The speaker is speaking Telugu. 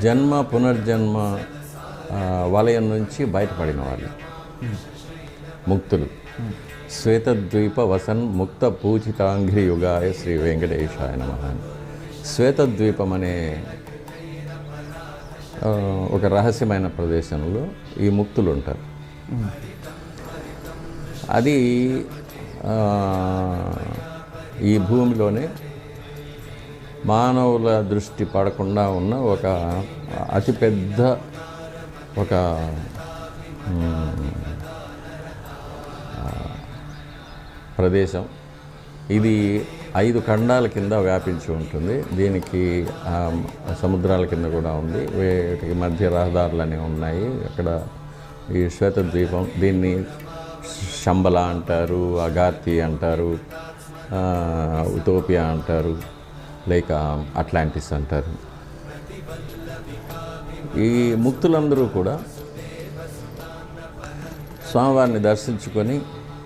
జన్మ పునర్జన్మ వలయం నుంచి బయటపడిన వాళ్ళు, ముక్తులు. శ్వేతద్వీప వసన్ ముక్త పూజితాంఘ్రి యుగాయ శ్రీ వెంకటేశాయ నమః. శ్వేతద్వీపం అనే ఒక రహస్యమైన ప్రదేశంలో ఈ ముక్తులు ఉంటారు. అది ఈ భూమిలోనే మానవుల దృష్టి పడకుండా ఉన్న ఒక అతిపెద్ద ఒక ప్రదేశం. ఇది 5 ఖండాల కింద వ్యాపించి ఉంటుంది. దీనికి సముద్రాల కింద కూడా ఉంది, వీటికి మధ్య రహదారులు అనేవి ఉన్నాయి. అక్కడ ఈ శ్వేతద్వీపం, దీన్ని శంబల అంటారు, అగార్తి అంటారు, ఉతోపియా అంటారు, లేక అట్లాంటిస్ అంటారు. ఈ ముక్తులందరూ కూడా స్వామివారిని దర్శించుకొని